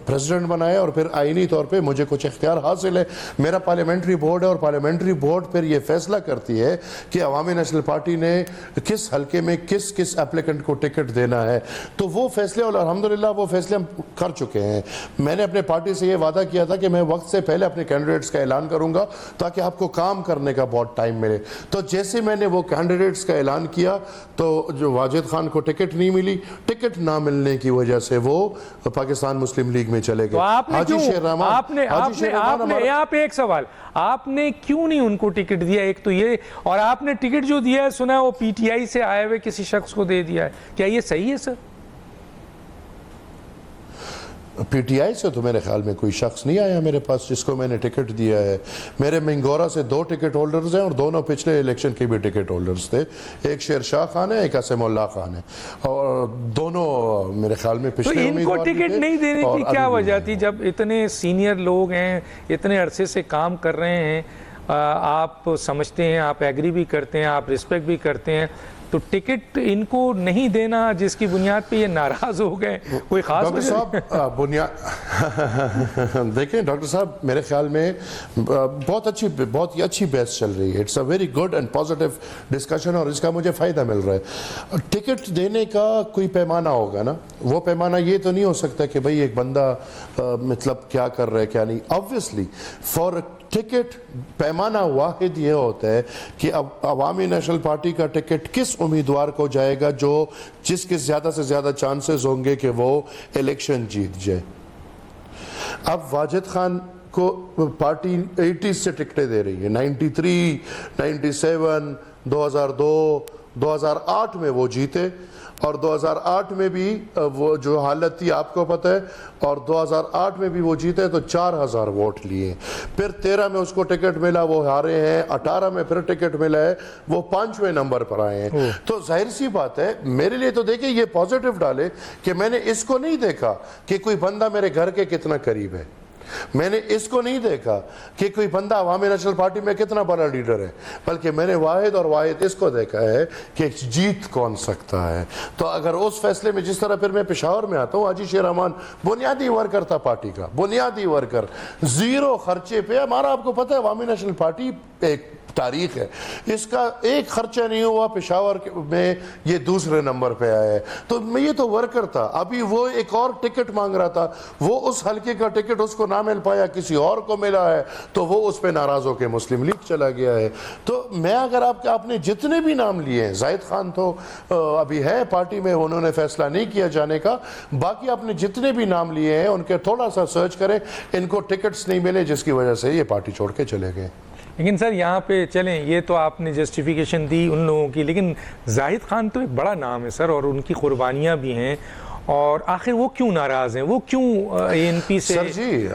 پریزیڈنٹ بنایا, اور پھر آئینی طور پہ مجھے کچھ اختیار حاصل ہے. میرا پارلیمنٹری بورڈ ہے, اور پارلیمنٹری بورڈ پھر یہ فیصلہ کرتی ہے کہ عوامی نیشنل پارٹی نے کس حلقے میں کس اپلیکنٹ کو ٹکٹ دینا ہے. تو وہ فیصلے, اور الحمدللہ وہ فیصلے ہم کر چکے ہیں. میں نے اپنے پارٹی سے یہ وعدہ کیا تھا کہ میں وقت سے پہلے اپنے کینڈیڈیٹس کا اعلان کروں گا تاکہ آپ کو کام کرنے کا بہت ٹائم ملے. تو جیسے میں نے وہ کینڈیڈیٹس کا اعلان کیا تو جو واجد خان کو ٹکٹ نہیں ملی, ٹکٹ نہ ملنے کی وجہ سے وہ پاکستان مسلم لیگ میں چلے گئے. حاجی شیر رحمان, آپ ایک سوال, آپ نے کیوں نہیں ان کو ٹکٹ دیا؟ ایک تو یہ, اور آپ نے ٹکٹ جو دیا ہے سنا ہے وہ پی ٹی آئی سے آئے ہوئے کسی شخص کو دے دیا ہے, کیا یہ صحیح ہے سر؟ پی ٹی آئی سے تو میرے خیال میں کوئی شخص نہیں آیا میرے پاس جس کو میں نے ٹکٹ دیا ہے. میرے منگورا سے 2 ٹکٹ ہولڈرز ہیں, اور دونوں پچھلے الیکشن کے بھی ٹکٹ ہولڈرز تھے. ایک شیر شاہ خان ہے, ایک اسم اللہ خان ہے, اور دونوں میرے خیال میں پچھلے امیدوار تھے. تو ان کو ٹکٹ نہیں دینے کی کیا وجہ تھی جب اتنے سینئر لوگ ہیں, اتنے عرصے سے کام کر رہے ہیں, آپ سمجھتے ہیں, آپ ایگری بھی کرتے ہیں, آپ رسپیکٹ بھی کرتے ہیں, تو ٹکٹ ان کو نہیں دینا جس کی بنیاد پہ یہ ناراض ہو گئے کوئی خاص ڈاکٹر صاحب دیکھیں ڈاکٹر صاحب میرے خیال میں بہت ہی اچھی بحث چل رہی ہے. It's a very good and positive discussion اور اس کا مجھے فائدہ مل رہا ہے. ٹکٹ دینے کا کوئی پیمانہ ہوگا نا, وہ پیمانہ یہ تو نہیں ہو سکتا کہ بھئی ایک بندہ مطلب کیا کر رہا ہے کیا نہیں. آبویسلی فار ٹکٹ پیمانہ واحد یہ ہوتا ہے کہ اب عوامی نیشنل پارٹی کا ٹکٹ کس امیدوار کو جائے گا جس کے زیادہ سے زیادہ چانسز ہوں گے کہ وہ الیکشن جیت جائے. اب واجد خان کو پارٹی 80 سے ٹکٹیں دے رہی ہے, 93, 97, 2002, 2008 میں وہ جیتے, اور 2008 میں بھی وہ جو حالت تھی آپ کو پتہ ہے, اور 2008 میں بھی وہ جیتے تو 4000 ووٹ لیے. پھر 13 میں اس کو ٹکٹ ملا, وہ ہارے ہیں. 18 میں پھر ٹکٹ ملا ہے, وہ 5ویں نمبر پر آئے ہیں. تو ظاہر سی بات ہے میرے لیے تو دیکھیں یہ پازیٹیو ڈالے کہ میں نے اس کو نہیں دیکھا کہ کوئی بندہ میرے گھر کے کتنا قریب ہے, میں نے اس کو نہیں دیکھا کہ کوئی بندہ عوامی نیشنل پارٹی میں کتنا بڑا لیڈر ہے, بلکہ میں نے واحد اس کو دیکھا ہے کہ جیت کون سکتا ہے. تو اگر اس فیصلے میں جس طرح پھر میں پشاور میں آتا ہوں, حاجی شیر رحمان بنیادی ورکر تھا پارٹی کا, بنیادی ورکر, 0 خرچے پہ. ہمارا آپ کو پتہ ہے عوامی نیشنل پارٹی ایک تاریخ ہے, اس کا ایک خرچہ نہیں ہوا. پشاور میں یہ دوسرے نمبر پہ آیا ہے. تو یہ تو ورکر تھا. ابھی وہ ایک اور ٹکٹ مانگ رہا تھا, وہ اس حلقے کا ٹکٹ اس کو نہ مل پایا, کسی اور کو ملا ہے, تو وہ اس پہ ناراض ہو کے مسلم لیگ چلا گیا ہے. تو میں اگر آپ نے جتنے بھی نام لیے ہیں, زاہد خان تو ابھی ہے پارٹی میں, انہوں نے فیصلہ نہیں کیا جانے کا, باقی آپ نے جتنے بھی نام لیے ہیں ان کے تھوڑا سا سرچ کریں, ان کو ٹکٹس نہیں ملے جس کی وجہ سے یہ پارٹی چھوڑ کے چلے گئے. لیکن سر یہاں پہ چلیں, یہ تو آپ نے جسٹیفیکیشن دی ان لوگوں کی, لیکن زاہد خان تو ایک بڑا نام ہے سر, اور ان کی قربانیاں بھی ہیں, اور آخر وہ کیوں ناراض ہیں, وہ کیوں ANP سے؟ سر جی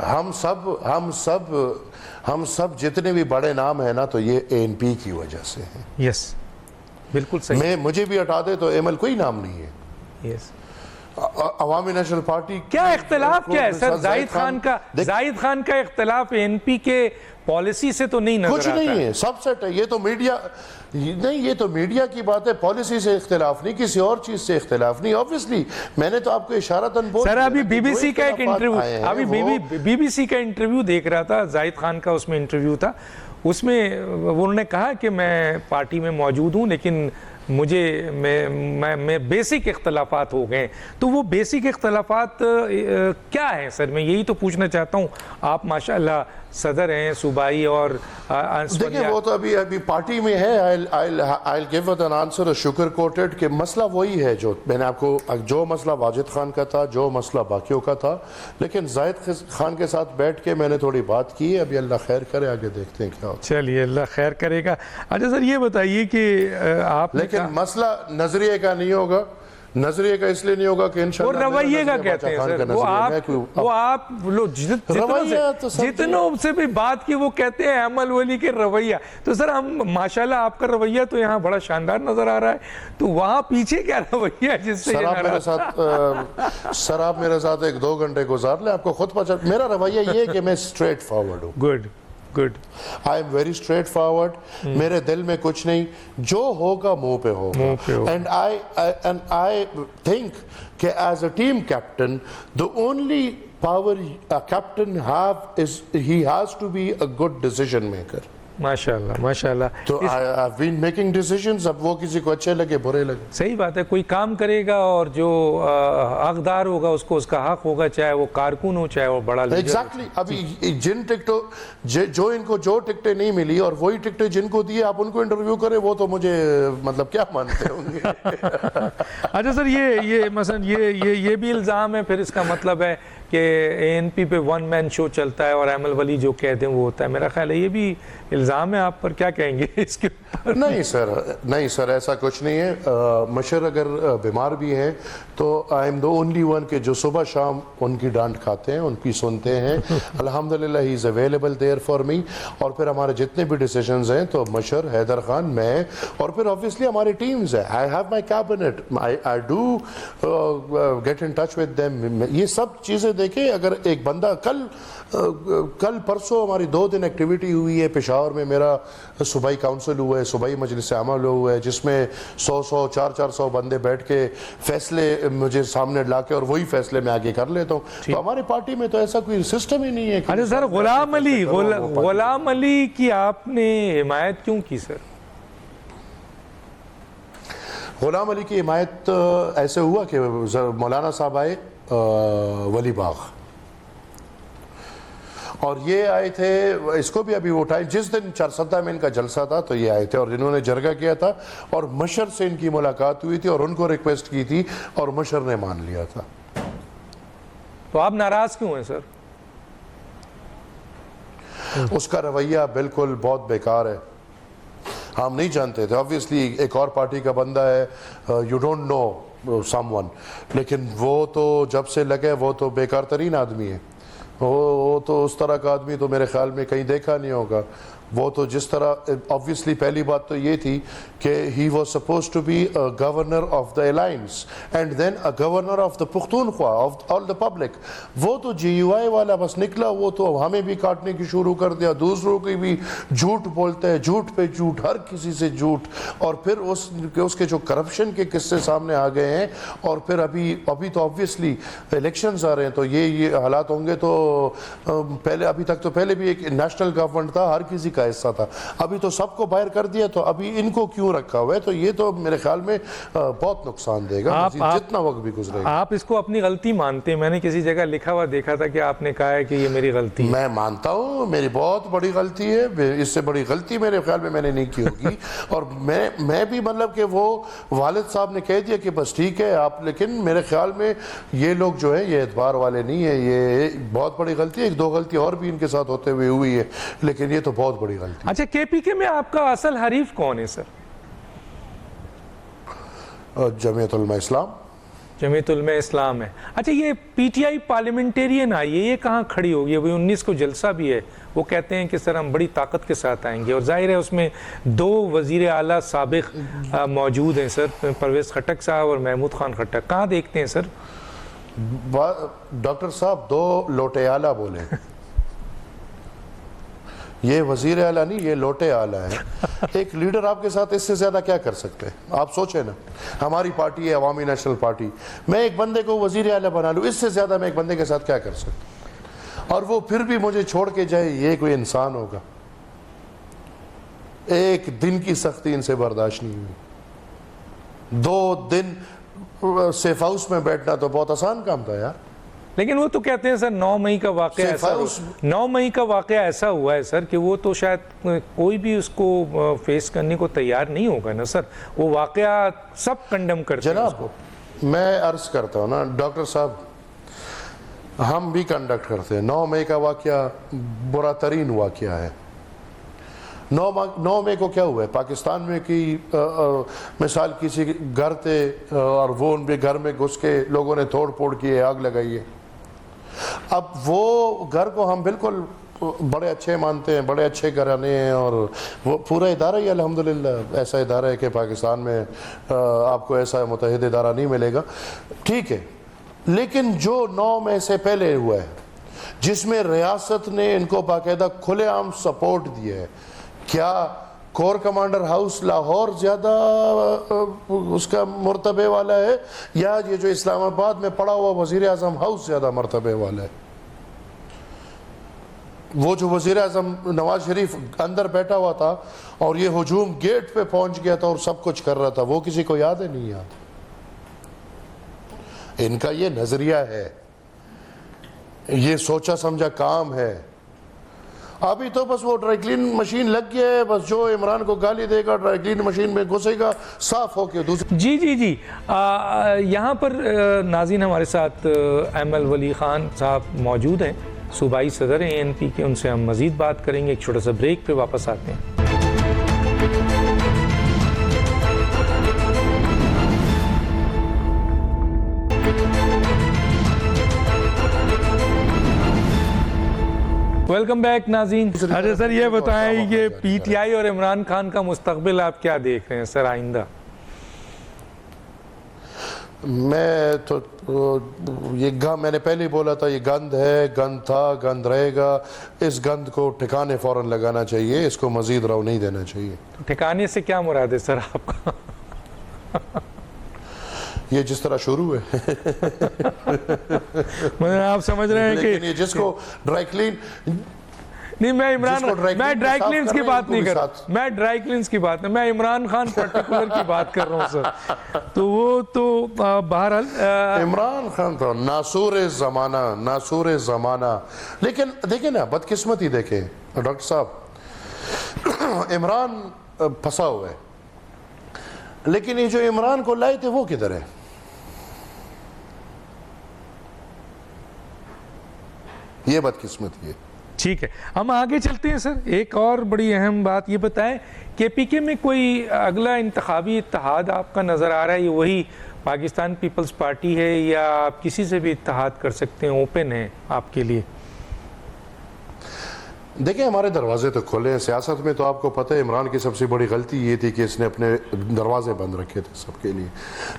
ہم سب جتنے بھی بڑے نام ہیں نا, تو یہ ANP کی وجہ سے ہیں. یس بالکل صحیح. مجھے بھی ہٹا دے تو ایمل کوئی نام نہیں ہے. یس عوامی نیشنل پارٹی کیا اختلاف کیا ہے سر؟ زاہد خان کا اختلاف ANP کے پالیسی سے تو نہیں نظر آتا. کچھ نہیں ہے, سب سیٹ ہے. یہ تو میڈیا نہیں, یہ تو میڈیا کی بات ہے. پالیسی سے اختلاف نہیں, کسی اور چیز سے اختلاف نہیں. آبویسلی میں نے تو آپ کو اشارتاً بول سر, ابھی BBC کا ایک انٹرویو, ابھی BBC کا انٹرویو دیکھ رہا تھا, زاہد خان کا اس میں انٹرویو تھا, اس میں انہوں نے کہا کہ میں پارٹی میں موجود ہوں, لیکن مجھے میں بیسک اختلافات ہو گئے. تو وہ بیسک اختلافات کیا ہیں سر؟ میں یہی تو پوچھنا چاہتا ہوں. آپ ماشاءاللہ صدر ہیں صوبائی, اور دیکھیں وہ تو ابھی پارٹی میں ہے. I'll give it an answer sugar coated کہ مسئلہ وہی ہے جو میں نے آپ کو, جو مسئلہ واجد خان کا تھا, جو مسئلہ باقیوں کا تھا, لیکن زاہد خان کے ساتھ بیٹھ کے میں نے تھوڑی بات کی ہے. ابھی اللہ خیر کرے, آگے دیکھتے ہیں کیا ہوتا ہے. چلیے اللہ خیر کرے گا. اچھا سر یہ بتائیے کہ آپ, لیکن مسئلہ نظریے کا نہیں ہوگا. نظریے کا اس لیے نہیں ہوگا کہ انشاءاللہ وہ رویے کا کہتے ہیں سر, وہ آپ لوگ جتنوں سے بھی بات کی وہ کہتے ہیں احمد ولی کے رویہ. تو سر ہم ماشاءاللہ آپ کا رویہ تو یہاں بڑا شاندار نظر آ رہا ہے, تو وہاں پیچھے کیا رویہ ہے جس سے سر آپ میرے ساتھ 1-2 گھنٹے گزار لیں, آپ کو خود پتا. میرا رویہ یہ ہے کہ میں اسٹریٹ فارورڈ ہوں. Good. I am very straightforward. میرے دل میں کچھ نہیں, جو ہوگا منہ پہ ہوگا. And I think کہ as a team captain, the only power a captain have is he has to be a good decision maker. ماشاءاللہ ماشاءاللہ. تو I've been making decisions, اب وہ کسی کو اچھے لگے برے لگے. صحیح بات ہے, کوئی کام کرے گا اور جو حقدار ہوگا اس کو اس کا حق ہوگا, چاہے وہ کارکن ہو چاہے وہ بڑا لیڈر. ایگزیکٹلی. ابھی جن ٹکٹوں جو ان کو جو ٹکٹیں نہیں ملی اور وہی ٹکٹیں جن کو دیے, آپ ان کو انٹرویو کریں, وہ تو مجھے مطلب کیا مانتے ہوں گے. اچھا سر, یہ مثلا یہ بھی الزام ہے پھر, اس کا مطلب ہے کہ ANP پہ 1 مین شو چلتا ہے اور احمد ولی جو کہتے ہیں وہ ہوتا ہے. میرا خیال ہے یہ بھی الزام ہے آپ پر, کیا کہیں گے اس کے اوپر؟ نہیں سر ایسا کچھ نہیں ہے. مشر اگر بیمار بھی ہیں تو I am the only one کہ جو صبح شام ان کی ڈانٹ کھاتے ہیں, ان کی سنتے ہیں. الحمدللہ he is available there for me. اور پھر ہمارے جتنے بھی ڈیسیجنز ہیں تو مشر, حیدر خان, میں, اور پھر آبویسلی ہماری ٹیمز ہیں. I have my cabinet, I do get in touch with them. یہ سب چیزیں دیکھیں اگر ایک بندہ کل پرسوں ہماری 2 دن ایکٹیویٹی ہوئی ہے پشاور میں، میرا صوبائی کونسل ہوا ہے، صوبائی مجلس عمل ہوا ہے، جس میں 100 400 بندے بیٹھ کے فیصلے مجھے سامنے لا کے اور وہی فیصلے میں آگے کر لیتا ہوں. تو ہماری پارٹی میں تو ایسا کوئی سسٹم ہی نہیں ہے. اچھا سر، غلام علی کی آپ نے حمایت کیوں کی سر؟ غلام علی کی حمایت ایسے ہوا کہ مولانا صاحب آئے ولی باغ، اور یہ آئے تھے، اس کو بھی ابھی وہ ٹائم جس دن چارسدہ میں ان کا جلسہ تھا تو یہ آئے تھے، اور انہوں نے جرگہ کیا تھا اور مشر سے ان کی ملاقات ہوئی تھی اور ان کو ریکویسٹ کی تھی اور مشر نے مان لیا تھا. تو آپ ناراض کیوں ہیں سر؟ اس کا رویہ بالکل بہت بیکار ہے. ہم نہیں جانتے تھے، obviously ایک اور پارٹی کا بندہ ہے، you don't know someone، لیکن وہ تو جب سے لگے وہ تو بیکار ترین آدمی ہے. وہ تو اس طرح کا آدمی تو میرے خیال میں کہیں دیکھا نہیں ہوگا. وہ تو جس طرح obviously پہلی بات تو یہ تھی کہ he was supposed to be a governor of the alliance and then a governor of the Pakhtunkhwa of all the public. وہ تو GUI والا بس نکلا، وہ تو ہمیں بھی کاٹنے کی شروع کر دیا، دوسروں کی بھی جھوٹ بولتے ہیں، جھوٹ پہ جھوٹ، ہر کسی سے جھوٹ. اور پھر اس کے جو کرپشن کے قصے سامنے آ گئے ہیں، اور پھر ابھی تو obviously الیکشنز آ رہے ہیں تو یہ حالات ہوں گے. تو پہلے ابھی تک تو پہلے بھی ایک نیشنل گورنمنٹ تھا، ہر کسی کا حصہ تھا، ابھی تو سب کو باہر کر دیا، تو ابھی ان کو کیوں رکھا ہوا ہے؟ تو یہ تو میرے خیال میں بہت نقصان دے گا جتنا وقت بھی گزرے گا. آپ اس کو اپنی غلطی مانتے ہیں؟ میں نے کسی جگہ لکھا ہوا دیکھا تھا کہ آپ نے کہا ہے کہ یہ میری غلطی ہے. میں مانتا ہوں میری بہت بڑی غلطی ہے، اس سے بڑی غلطی میرے خیال میں نے نہیں کی ہوگی. اور میں بھی مطلب کہ وہ والد صاحب نے کہہ دیا کہ بس ٹھیک ہے آپ، لیکن میرے خیال میں یہ لوگ جو ہیں یہ اعتبار والے نہیں ہیں. یہ بہت بڑی غلطی ہے. 1-2 غلطی اور بھی ان کے ساتھ ہوتے ہوئے ہوئی ہے، لیکن یہ تو بہت بڑی غلطی. اچھا، KPK میں آپ کا اصل حریف کون ہے سر؟ جمعیت علماء اسلام. جمعیت علماء اسلام ہے. اچھا، یہ PTI پارلیمنٹیرین آئی ہے، یہ کہاں کھڑی ہوگی؟ ابھی 19 کو جلسہ بھی ہے، وہ کہتے ہیں کہ سر ہم بڑی طاقت کے ساتھ آئیں گے، اور ظاہر ہے اس میں 2 وزیر اعلیٰ سابق موجود ہیں سر، پرویز خٹک صاحب اور محمود خان خٹک. کہاں دیکھتے ہیں سر؟ ڈاکٹر صاحب 2 لوٹے اعلیٰ بولے، یہ وزیر اعلیٰ نہیں، یہ لوٹے اعلیٰ ہیں. ایک لیڈر آپ کے ساتھ اس سے زیادہ کیا کر سکتے ہیں؟ آپ سوچیں نا، ہماری پارٹی ہے عوامی نیشنل پارٹی، میں ایک بندے کو وزیر اعلیٰ بنا لوں، اس سے زیادہ میں ایک بندے کے ساتھ کیا کر سکتا ہوں؟ اور وہ پھر بھی مجھے چھوڑ کے جائے، یہ کوئی انسان ہوگا؟ ایک دن کی سختی ان سے برداشت نہیں ہوئی. 2 دن سیف ہاؤس میں بیٹھنا تو بہت آسان کام تھا یار. لیکن وہ تو کہتے ہیں سر 9 مئی کا واقعہ ایسا ہوا ہے سر کہ وہ تو شاید کوئی بھی اس کو فیس کرنے کو تیار نہیں ہوگا نا سر. وہ واقعہ سب کنڈم کرتے ہیں. جناب میں عرض کرتا ہوں نا ڈاکٹر صاحب، ہم بھی کنڈکٹ کرتے ہیں. 9 مئی کا واقعہ برا ترین واقعہ ہے. 9 مئی کو کیا ہوا ہے پاکستان میں کی مثال کسی گھر تھے اور وہ ان کے گھر میں گھس کے لوگوں نے توڑ پھوڑ کی، آگ لگائی ہے. اب وہ گھر کو ہم بالکل بڑے اچھے مانتے ہیں، بڑے اچھے گھرانے ہیں، اور وہ پورا ادارہ ہی الحمدللہ ایسا ادارہ ہے کہ پاکستان میں آپ کو ایسا متحد ادارہ نہیں ملے گا. ٹھیک ہے، لیکن جو 9 مئی سے پہلے ہوا ہے جس میں ریاست نے ان کو باقاعدہ کھلے عام سپورٹ دیا ہے، کیا کور کمانڈر ہاؤس لاہور زیادہ اس کا مرتبے والا ہے یا یہ جو اسلام آباد میں پڑا ہوا وزیر اعظم ہاؤس زیادہ مرتبے والا ہے؟ وہ جو وزیر اعظم نواز شریف اندر بیٹھا ہوا تھا اور یہ ہجوم گیٹ پہ پہنچ گیا تھا اور سب کچھ کر رہا تھا، وہ کسی کو یاد ہے؟ نہیں یاد. ان کا یہ نظریہ ہے، یہ سوچا سمجھا کام ہے. ابھی تو بس وہ ڈرائی کلین مشین لگ گیا ہے، بس جو عمران کو گالی دے گا ڈرائی کلین مشین میں گھسے گا، صاف ہو کے دوسرے. جی یہاں پر ناظرین ہمارے ساتھ ML ولی خان صاحب موجود ہیں، صوبائی صدر ہیں ANP کے. ان سے ہم مزید بات کریں گے. ایک چھوٹا سا بریک پہ واپس آتے ہیں. ویلکم بیک ناظرین. اچھا سر، یہ بتائیں کہ PTI اور عمران خان کا مستقبل آپ کیا دیکھ رہے ہیں سر آئندہ؟ میں تو میں نے پہلے ہی بولا تھا، یہ گند ہے، گند تھا، گند رہے گا. اس گند کو ٹھکانے فوراً لگانا چاہیے، اس کو مزید رو نہیں دینا چاہیے. ٹھکانے سے کیا مراد ہے سر آپ کا؟ یہ جس طرح شروع ہے مطلب آپ سمجھ رہے ہیں لیکن کہ یہ جس کو ڈرائی کلین، نہیں، میں میں ڈرائی کلینز کی بات نہیں کر رہا، ساتھ میں ڈرائی کلینز کی بات نہیں، میں عمران خان پرٹیکولر کی بات کر رہا ہوں سر. تو وہ تو بہرحال عمران خان تو ناسور زمانہ. لیکن دیکھیں نا، بدقسمتی دیکھیں ڈاکٹر صاحب، عمران پھنسا ہوا ہے، لیکن یہ جو عمران کو لائے تھے وہ کدھر ہے؟ یہ بدقسمتی ہے. ٹھیک ہے، ہم آگے چلتے ہیں سر. ایک اور بڑی اہم بات یہ بتائیں کہ پی کے میں کوئی اگلا انتخابی اتحاد آپ کا نظر آ رہا ہے؟ یہ وہی پاکستان پیپلز پارٹی ہے یا آپ کسی سے بھی اتحاد کر سکتے ہیں؟ اوپن ہے آپ کے لیے؟ دیکھیں، ہمارے دروازے تو کھلے ہیں. سیاست میں تو آپ کو پتہ ہے عمران کی سب سے بڑی غلطی یہ تھی کہ اس نے اپنے دروازے بند رکھے تھے سب کے لیے.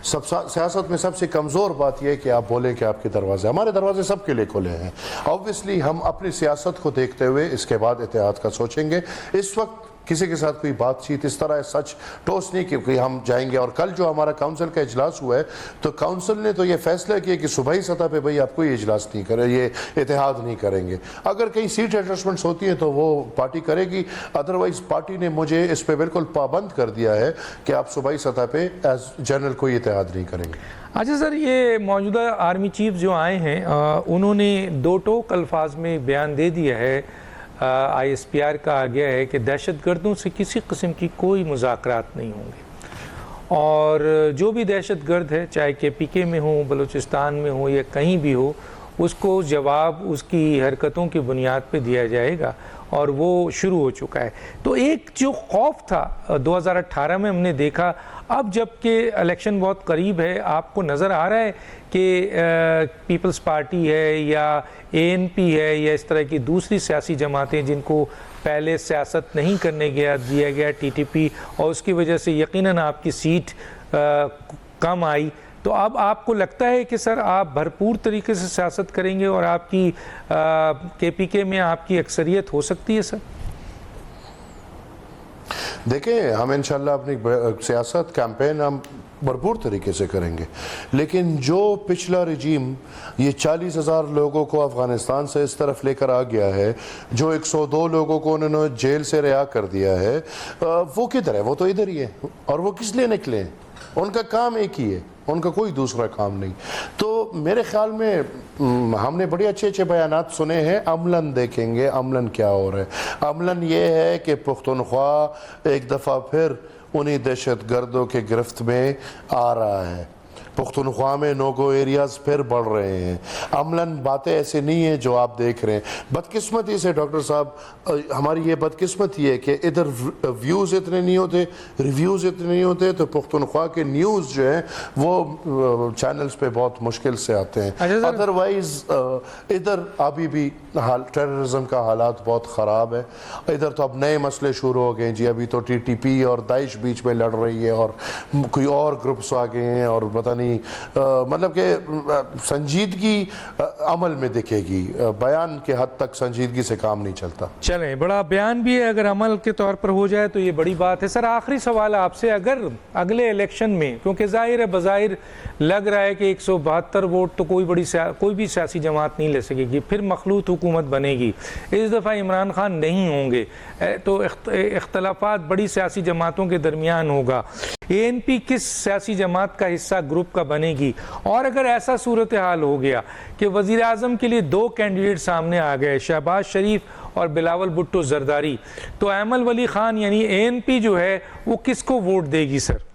سیاست میں سب سے کمزور بات یہ ہے کہ آپ بولیں کہ آپ کے دروازے، ہمارے دروازے سب کے لیے کھلے ہیں. آبویسلی ہم اپنی سیاست کو دیکھتے ہوئے اس کے بعد اتحاد کا سوچیں گے. اس وقت کسی کے ساتھ کوئی بات چیت اس طرح سچ ٹوس نہیں کہ ہم جائیں گے. اور کل جو ہمارا کاؤنسل کا اجلاس ہوا ہے تو کاؤنسل نے تو یہ فیصلہ کیا کہ صوبائی سطح پہ بھئی آپ کوئی اجلاس نہیں کرے، یہ اتحاد نہیں کریں گے. اگر کہیں سیٹ ایڈجسٹمنٹس ہوتی ہیں تو وہ پارٹی کرے گی، ادروائز پارٹی نے مجھے اس پہ بالکل پابند کر دیا ہے کہ آپ صوبائی سطح پہ ایز جنرل کوئی اتحاد نہیں کریں گے. اچھا سر، یہ موجودہ آرمی چیف جو آئے ہیں انہوں نے دو ٹوک الفاظ میں بیان دے دیا ہے، آئی ایس پی آر کا آ گیا ہے کہ دہشت گردوں سے کسی قسم کی کوئی مذاکرات نہیں ہوں گے، اور جو بھی دہشت گرد ہے چاہے کے پی کے میں ہو، بلوچستان میں ہو یا کہیں بھی ہو، اس کو جواب اس کی حرکتوں کی بنیاد پہ دیا جائے گا، اور وہ شروع ہو چکا ہے. تو ایک جو خوف تھا 2018 میں ہم نے دیکھا، اب جب کہ الیکشن بہت قریب ہے، آپ کو نظر آ رہا ہے کہ پیپلز پارٹی ہے یا اے این پی ہے یا اس طرح کی دوسری سیاسی جماعتیں جن کو پہلے سیاست نہیں کرنے دیا گیا ٹی ٹی پی، اور اس کی وجہ سے یقیناً آپ کی سیٹ کم آئی، تو اب آپ کو لگتا ہے کہ سر آپ بھرپور طریقے سے سیاست کریں گے اور آپ کی کے پی کے میں آپ کی اکثریت ہو سکتی ہے؟ سر دیکھیں، ہم انشاءاللہ اپنی سیاست کیمپین ہم بھرپور طریقے سے کریں گے، لیکن جو پچھلا رجیم یہ 40,000 لوگوں کو افغانستان سے اس طرف لے کر آ گیا ہے، جو 102 لوگوں کو انہوں نے جیل سے رہا کر دیا ہے، وہ کدھر ہے؟ وہ تو ادھر ہی ہے. اور وہ کس لیے نکلے ہیں؟ ان کا کام ایک ہی ہے، ان کا کوئی دوسرا کام نہیں. تو میرے خیال میں ہم نے بڑے اچھے بیانات سنے ہیں. عملاً دیکھیں گے عملاً کیا ہو رہا ہے. عملاً یہ ہے کہ پختونخوا ایک دفعہ پھر انہی دہشت گردوں کے گرفت میں آ رہا ہے. پختونخوا میں نوگو ایریاز پھر بڑھ رہے ہیں. عملاً باتیں ایسے نہیں ہیں جو آپ دیکھ رہے ہیں. بدقسمتی سے ڈاکٹر صاحب ہماری یہ بدقسمتی ہے کہ ادھر ویوز اتنے نہیں ہوتے، ریویوز اتنے نہیں ہوتے، تو پختونخوا کے نیوز جو ہیں وہ چینلز پہ بہت مشکل سے آتے ہیں. ادروائز ادھر ابھی بھی ٹیررزم کا حالات بہت خراب ہے. ادھر تو اب نئے مسئلے شروع ہو گئے جی. ابھی تو ٹی ٹی پی اور داعش بیچ میں لڑ رہی ہے اور کوئی اور گروپس آ گئے ہیں، اور پتہ نہیں مطلب کہ سنجیدگی عمل میں دکھے گی. بیان کے حد تک سنجیدگی سے کام نہیں چلتا. چلیں، بڑا بیان بھی ہے، اگر عمل کے طور پر ہو جائے تو یہ بڑی بات ہے. سر آخری سوال آپ سے، اگر اگلے الیکشن میں، کیونکہ ظاہر ہے بظاہر لگ رہا ہے کہ 172 ووٹ تو کوئی بھی سیاسی جماعت نہیں لے سکے گی، پھر مخلوط حکومت بنے گی، اس دفعہ عمران خان نہیں ہوں گے، تو اختلافات بڑی سیاسی جماعتوں کے درمیان ہوگا. اے این پی کس سیاسی جماعت کا حصہ گروپ کا بنے گی؟ اور اگر ایسا صورتحال ہو گیا کہ وزیر اعظم کے لیے 2 کینڈیڈیٹ سامنے آ گئے، شہباز شریف اور بلاول بھٹو زرداری، تو ایمل ولی خان یعنی اے این پی جو ہے وہ کس کو ووٹ دے گی؟ سر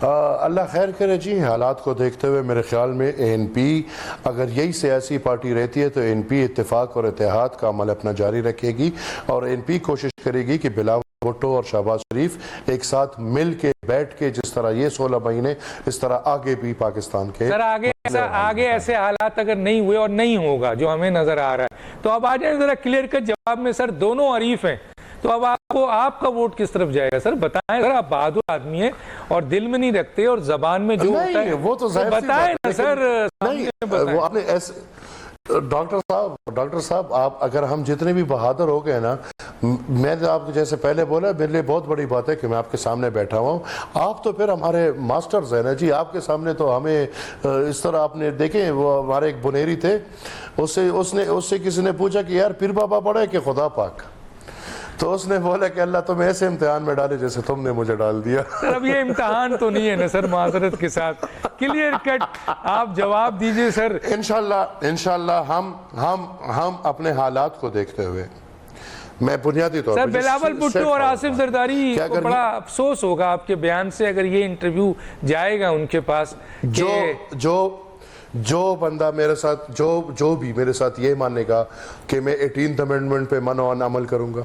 اللہ خیر کرے جی. حالات کو دیکھتے ہوئے میرے خیال میں اے این پی اگر یہی سیاسی پارٹی رہتی ہے تو اے این پی اتفاق اور اتحاد کا عمل اپنا جاری رکھے گی، اور اے این پی کوشش کرے گی کہ بلاول بھٹو اور شہباز شریف ایک ساتھ مل کے بیٹھ کے جس طرح یہ 16 مہینے اس طرح آگے بھی پاکستان کے سر آگے ایسے حالات اگر نہیں ہوئے اور نہیں ہوگا جو ہمیں نظر آ رہا ہے، تو اب آ جائیں ذرا کلیئر کٹ جواب میں. سر دونوں حریف ہیں، تو اب آپ کا ووٹ کس طرف جائے گا؟ سر بتائیں، سر آپ بہادر آدمی ہیں اور دل میں نہیں رکھتے اور زبان میں جو ہوتا ہے وہ تو ظاہر سی بتائیں بات نا ہے، سر. نہیں وہ آپ نے ایسے ڈاکٹر صاحب آپ اگر ہم جتنے بھی بہادر ہو گئے نا، میں نے آپ کو جیسے پہلے بولا میرے لیے بہت بڑی بات ہے کہ میں آپ کے سامنے بیٹھا ہوا ہوں. آپ تو پھر ہمارے ماسٹرز ہیں نا جی. آپ کے سامنے تو ہمیں اس طرح آپ نے دیکھیں، وہ ہمارے ایک بنیری تھے، اس سے کسی نے پوچھا کہ یار پیر بابا بڑا ہے کہ خدا پاک؟ تو اس نے بولا کہ اللہ تمہیں ایسے امتحان میں ڈالے جیسے تم نے مجھے ڈال دیا. سر اب یہ امتحان تو نہیں ہے نا سر، معذرت کے ساتھ کلیئر کٹ آپ جواب دیجئے سر. انشاءاللہ ہم اپنے حالات کو دیکھتے ہوئے، میں بنیادی طور سر پر بلاول بھٹو اور آصف زرداری کو بڑا افسوس ہوگا آپ کے بیان سے اگر یہ انٹرویو جائے گا ان کے پاس، جو بندہ میرے ساتھ جو بھی میرے ساتھ یہ ماننے گا کہ میں 18th امینڈمنٹ پہ من و عن عمل کروں گا،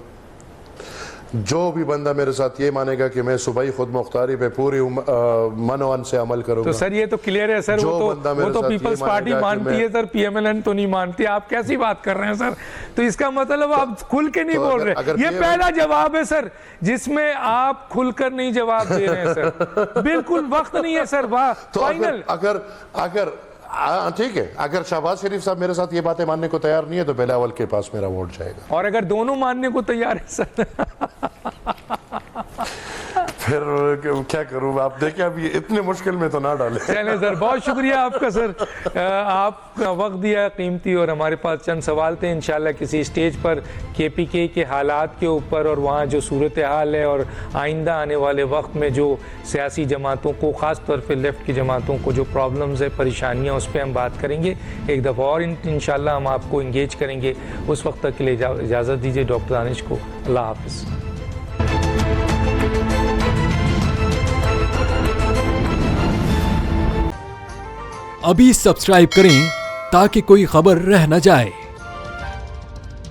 جو بھی بندہ میرے ساتھ یہ مانے گا کہ میں صوبائی خود مختاری پہ پوری من و عن سے عمل کروں گا. تو سر یہ تو کلیئر ہے سر، وہ تو پیپلز پارٹی مانتی ہے سر، پی ایم ایل این تو نہیں مانتی. آپ کیسی بات کر رہے ہیں سر؟ تو اس کا مطلب آپ کھل کے نہیں بول رہے. یہ پہلا جواب ہے سر جس میں آپ کھل کر نہیں جواب دے رہے ہیں سر. بالکل وقت نہیں ہے سر. فائنل اگر ٹھیک ہے، اگر شہباز شریف صاحب میرے ساتھ یہ باتیں ماننے کو تیار نہیں ہے تو بلاول کے پاس میرا ووٹ جائے گا. اور اگر دونوں ماننے کو تیار ہے سر پھر کیا کروں؟ آپ دیکھیں اب یہ اتنے مشکل میں تو نہ ڈالیں. چلیں سر، بہت شکریہ آپ کا سر، آپ کا وقت دیا قیمتی. اور ہمارے پاس چند سوال تھے، انشاءاللہ کسی سٹیج پر کے پی کے کے حالات کے اوپر اور وہاں جو صورتحال ہے اور آئندہ آنے والے وقت میں جو سیاسی جماعتوں کو، خاص طور پہ لیفٹ کی جماعتوں کو جو پرابلمز ہے، پریشانیاں، اس پہ ہم بات کریں گے ایک دفعہ اور انشاءاللہ ہم آپ کو انگیج کریں گے. اس وقت تک کے لیے اجازت دیجیے ڈاکٹر دانش کو. اللہ حافظ. ابھی سبسکرائب کریں تاکہ کوئی خبر رہ نہ جائے.